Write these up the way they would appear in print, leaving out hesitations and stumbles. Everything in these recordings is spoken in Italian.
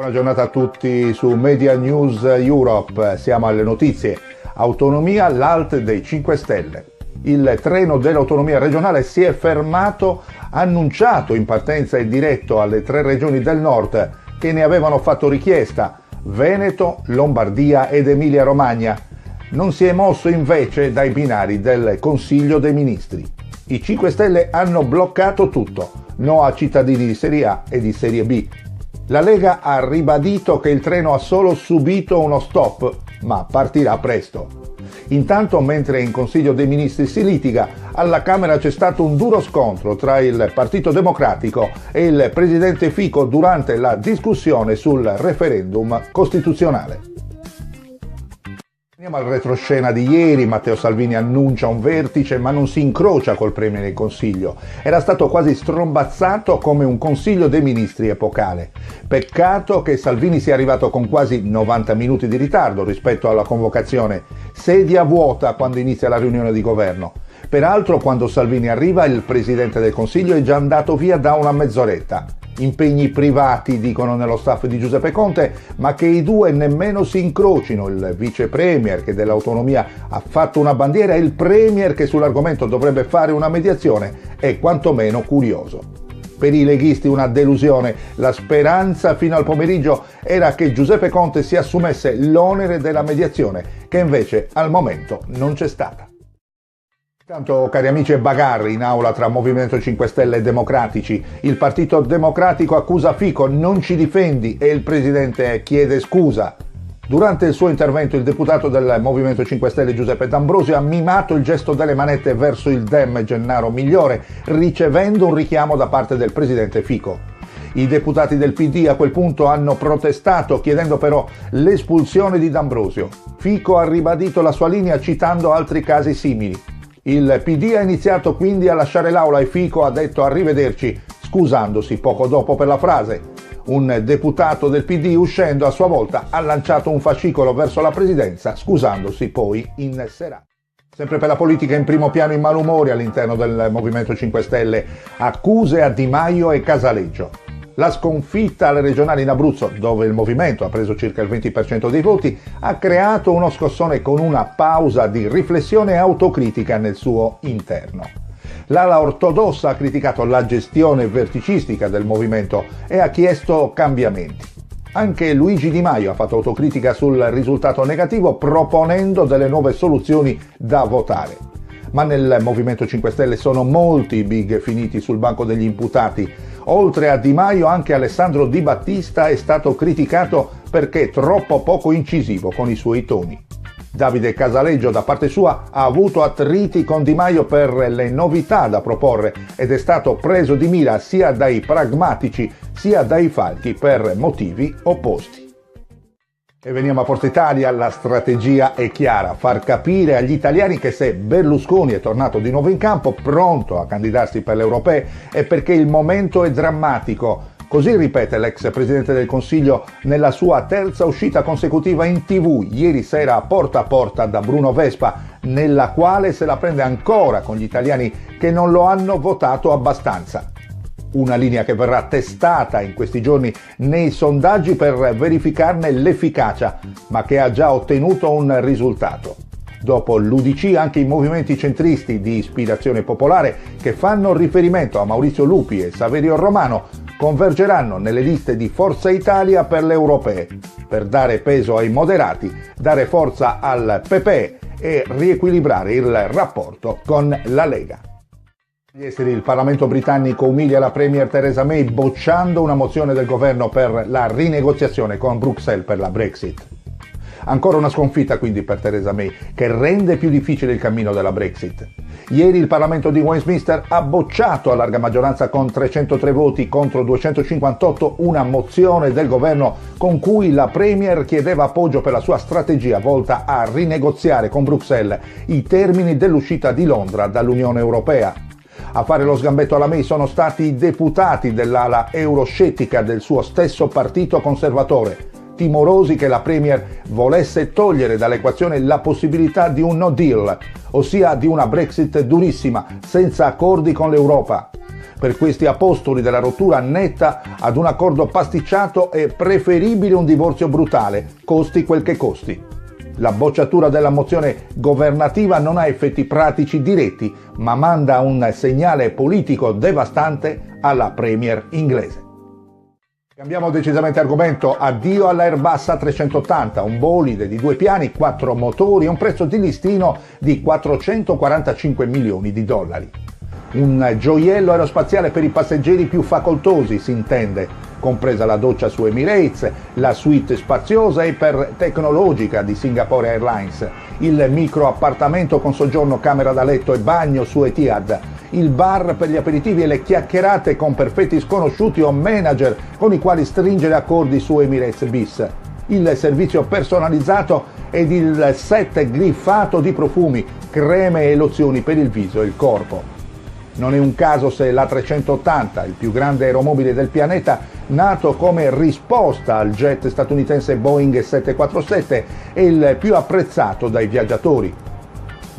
Buona giornata a tutti su Media News Europe. Siamo alle notizie. Autonomia, l'alt dei 5 Stelle. Il treno dell'autonomia regionale si è fermato, annunciato in partenza e diretto alle 3 regioni del nord che ne avevano fatto richiesta: Veneto, Lombardia ed Emilia-Romagna. Non si è mosso invece dai binari del Consiglio dei Ministri. I 5 Stelle hanno bloccato tutto. No a cittadini di Serie A e di Serie B. La Lega ha ribadito che il treno ha solo subito uno stop, ma partirà presto. Intanto, mentre in Consiglio dei Ministri si litiga, alla Camera c'è stato un duro scontro tra il Partito Democratico e il presidente Fico durante la discussione sul referendum costituzionale. Andiamo al retroscena di ieri. Matteo Salvini annuncia un vertice ma non si incrocia col Premier del Consiglio. Era stato quasi strombazzato come un Consiglio dei Ministri epocale. Peccato che Salvini sia arrivato con quasi 90 minuti di ritardo rispetto alla convocazione. Sedia vuota quando inizia la riunione di governo. Peraltro, quando Salvini arriva, il Presidente del Consiglio è già andato via da una mezz'oretta. Impegni privati, dicono nello staff di Giuseppe Conte, ma che i due nemmeno si incrocino. Il vice premier che dell'autonomia ha fatto una bandiera e il premier che sull'argomento dovrebbe fare una mediazione è quantomeno curioso. Per i leghisti una delusione. La speranza fino al pomeriggio era che Giuseppe Conte si assumesse l'onere della mediazione, che invece al momento non c'è stata. Intanto, cari amici, è bagarre in aula tra Movimento 5 Stelle e Democratici. Il Partito Democratico accusa Fico: non ci difendi, e il Presidente chiede scusa. Durante il suo intervento il deputato del Movimento 5 Stelle Giuseppe D'Ambrosio ha mimato il gesto delle manette verso il Dem Gennaro Migliore, ricevendo un richiamo da parte del Presidente Fico. I deputati del PD a quel punto hanno protestato, chiedendo però l'espulsione di D'Ambrosio. Fico ha ribadito la sua linea citando altri casi simili. Il PD ha iniziato quindi a lasciare l'aula e Fico ha detto arrivederci, scusandosi poco dopo per la frase. Un deputato del PD, uscendo a sua volta, ha lanciato un fascicolo verso la presidenza, scusandosi poi in serata. Sempre per la politica, in primo piano i malumori all'interno del Movimento 5 Stelle, accuse a Di Maio e Casaleggio. La sconfitta alle regionali in Abruzzo, dove il movimento ha preso circa il 20% dei voti, ha creato uno scossone con una pausa di riflessione e autocritica nel suo interno. L'ala ortodossa ha criticato la gestione verticistica del movimento e ha chiesto cambiamenti. Anche Luigi Di Maio ha fatto autocritica sul risultato negativo, proponendo delle nuove soluzioni da votare. Ma nel Movimento 5 Stelle sono molti i big finiti sul banco degli imputati. Oltre a Di Maio, anche Alessandro Di Battista è stato criticato perché troppo poco incisivo con i suoi toni. Davide Casaleggio, da parte sua, ha avuto attriti con Di Maio per le novità da proporre ed è stato preso di mira sia dai pragmatici sia dai falchi per motivi opposti. E veniamo a Forza Italia. La strategia è chiara: far capire agli italiani che se Berlusconi è tornato di nuovo in campo, pronto a candidarsi per le europee, è perché il momento è drammatico. Così ripete l'ex Presidente del Consiglio nella sua terza uscita consecutiva in TV, ieri sera a Porta da Bruno Vespa, nella quale se la prende ancora con gli italiani che non lo hanno votato abbastanza. Una linea che verrà testata in questi giorni nei sondaggi per verificarne l'efficacia, ma che ha già ottenuto un risultato. Dopo l'UDC, anche i movimenti centristi di ispirazione popolare che fanno riferimento a Maurizio Lupi e Saverio Romano convergeranno nelle liste di Forza Italia per le europee, per dare peso ai moderati, dare forza al PPE e riequilibrare il rapporto con la Lega. Gli esteri, il Parlamento britannico umilia la Premier Theresa May bocciando una mozione del governo per la rinegoziazione con Bruxelles per la Brexit. Ancora una sconfitta quindi per Theresa May, che rende più difficile il cammino della Brexit. Ieri il Parlamento di Westminster ha bocciato a larga maggioranza con 303 voti contro 258 una mozione del governo con cui la Premier chiedeva appoggio per la sua strategia volta a rinegoziare con Bruxelles i termini dell'uscita di Londra dall'Unione Europea. A fare lo sgambetto alla May sono stati i deputati dell'ala euroscettica del suo stesso partito conservatore, timorosi che la Premier volesse togliere dall'equazione la possibilità di un no deal, ossia di una Brexit durissima, senza accordi con l'Europa. Per questi apostoli della rottura netta ad un accordo pasticciato è preferibile un divorzio brutale, costi quel che costi. La bocciatura della mozione governativa non ha effetti pratici diretti, ma manda un segnale politico devastante alla Premier inglese. Cambiamo decisamente argomento, addio all'Airbus A380, un bolide di 2 piani, 4 motori e un prezzo di listino di 445 milioni di dollari. Un gioiello aerospaziale per i passeggeri più facoltosi, si intende, compresa la doccia su Emirates, la suite spaziosa e iper-tecnologica di Singapore Airlines, il micro appartamento con soggiorno, camera da letto e bagno su Etihad, il bar per gli aperitivi e le chiacchierate con perfetti sconosciuti o manager con i quali stringere accordi su Emirates Bis, il servizio personalizzato ed il set griffato di profumi, creme e lozioni per il viso e il corpo. Non è un caso se l'A380, il più grande aeromobile del pianeta, nato come risposta al jet statunitense Boeing 747, è il più apprezzato dai viaggiatori.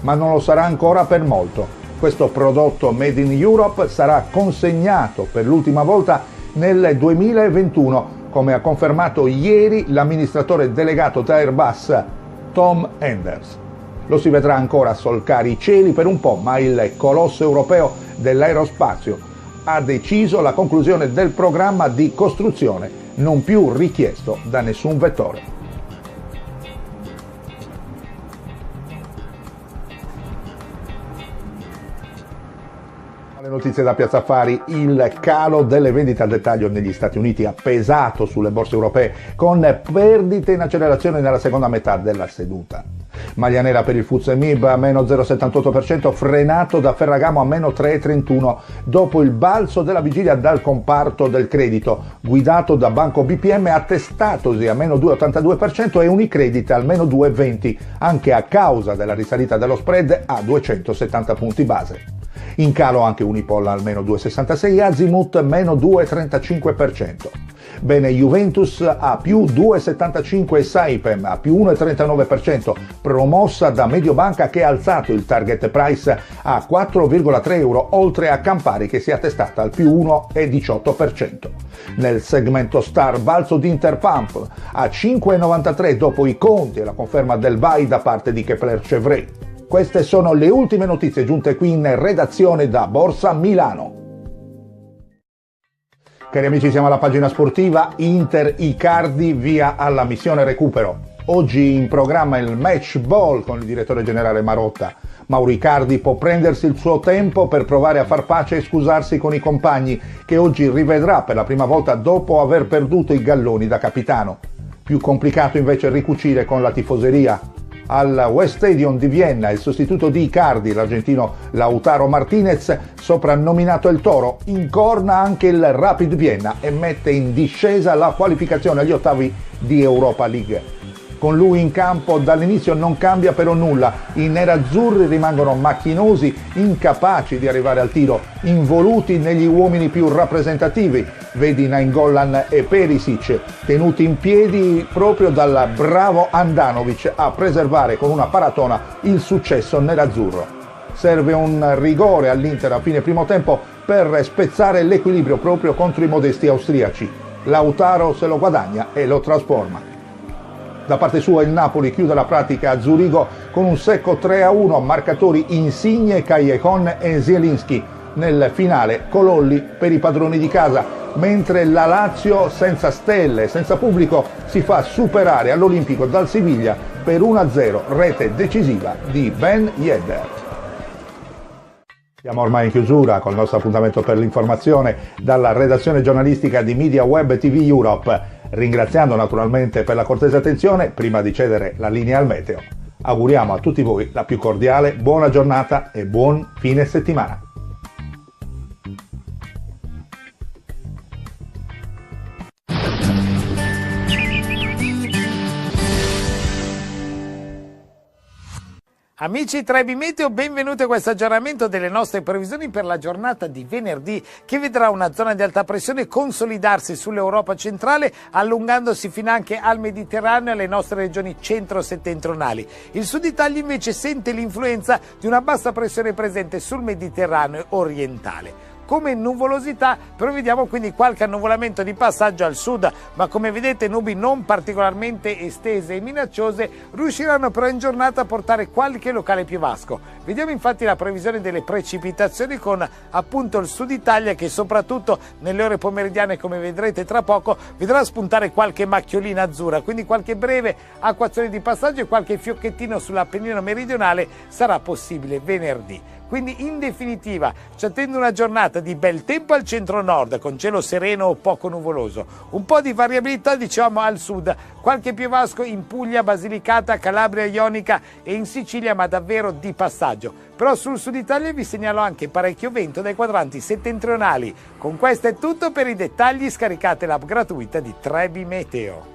Ma non lo sarà ancora per molto. Questo prodotto made in Europe sarà consegnato per l'ultima volta nel 2021, come ha confermato ieri l'amministratore delegato da Airbus, Tom Enders. Lo si vedrà ancora solcare i cieli per un po', ma il colosso europeo dell'aerospazio ha deciso la conclusione del programma di costruzione, non più richiesto da nessun vettore. Le notizie da Piazza Affari: il calo delle vendite al dettaglio negli Stati Uniti ha pesato sulle borse europee, con perdite in accelerazione nella seconda metà della seduta. Maglia nera per il FTSE MIB a meno 0,78%, frenato da Ferragamo a meno 3,31% dopo il balzo della vigilia dal comparto del credito, guidato da Banco BPM attestatosi a meno 2,82% e Unicredit al meno 2,20%, anche a causa della risalita dello spread a 270 punti base. In calo anche Unipol al meno 2,66%, Azimut meno 2,35%. Bene Juventus a più 2,75% e Saipem a più 1,39%, promossa da Mediobanca che ha alzato il target price a 4,3 euro, oltre a Campari che si è attestata al più 1,18%. Nel segmento Star, balzo di Interpump a 5,93 dopo i conti e la conferma del buy da parte di Kepler Chevreux. Queste sono le ultime notizie giunte qui in redazione da Borsa Milano. Cari amici, siamo alla pagina sportiva. Inter Icardi via alla missione recupero. Oggi in programma il match ball con il direttore generale Marotta. Mauro Icardi può prendersi il suo tempo per provare a far pace e scusarsi con i compagni, che oggi rivedrà per la prima volta dopo aver perduto i galloni da capitano. Più complicato invece ricucire con la tifoseria. Al West Stadium di Vienna il sostituto di Icardi, l'argentino Lautaro Martinez, soprannominato il Toro, incorna anche il Rapid Vienna e mette in discesa la qualificazione agli ottavi di Europa League. Con lui in campo dall'inizio non cambia però nulla, i nerazzurri rimangono macchinosi, incapaci di arrivare al tiro, involuti negli uomini più rappresentativi, vedi Nainggolan e Perisic, tenuti in piedi proprio dal bravo Andanovic a preservare con una paratona il successo nerazzurro. Serve un rigore all'Inter a fine primo tempo per spezzare l'equilibrio proprio contro i modesti austriaci. Lautaro se lo guadagna e lo trasforma. Da parte sua il Napoli chiude la pratica a Zurigo con un secco 3-1, marcatori Insigne, Callejon e Zielinski. Nel finale Cololli per i padroni di casa, mentre la Lazio senza stelle, senza pubblico, si fa superare all'Olimpico dal Siviglia per 1-0, rete decisiva di Ben Yedder. Siamo ormai in chiusura col nostro appuntamento per l'informazione dalla redazione giornalistica di Media Web TV Europe. Ringraziando naturalmente per la cortese attenzione, prima di cedere la linea al meteo, auguriamo a tutti voi la più cordiale buona giornata e buon fine settimana. Amici Trebi Meteo, benvenuti a questo aggiornamento delle nostre previsioni per la giornata di venerdì, che vedrà una zona di alta pressione consolidarsi sull'Europa centrale, allungandosi fino anche al Mediterraneo e alle nostre regioni centro-settentrionali. Il sud Italia invece sente l'influenza di una bassa pressione presente sul Mediterraneo orientale. come nuvolosità, prevediamo quindi qualche annuvolamento di passaggio al sud, ma come vedete nubi non particolarmente estese e minacciose riusciranno però in giornata a portare qualche locale piovasco. Vediamo infatti la previsione delle precipitazioni con appunto il sud Italia che soprattutto nelle ore pomeridiane, come vedrete tra poco, vedrà spuntare qualche macchiolina azzurra, quindi qualche breve acquazzone di passaggio e qualche fiocchettino sull'Appennino meridionale sarà possibile venerdì. Quindi in definitiva ci attende una giornata di bel tempo al centro-nord con cielo sereno o poco nuvoloso, un po' di variabilità diciamo al sud, qualche piovasco in Puglia, Basilicata, Calabria Ionica e in Sicilia, ma davvero di passaggio. Però sul sud Italia vi segnalo anche parecchio vento dai quadranti settentrionali. Con questo è tutto, per i dettagli scaricate l'app gratuita di Trebi Meteo.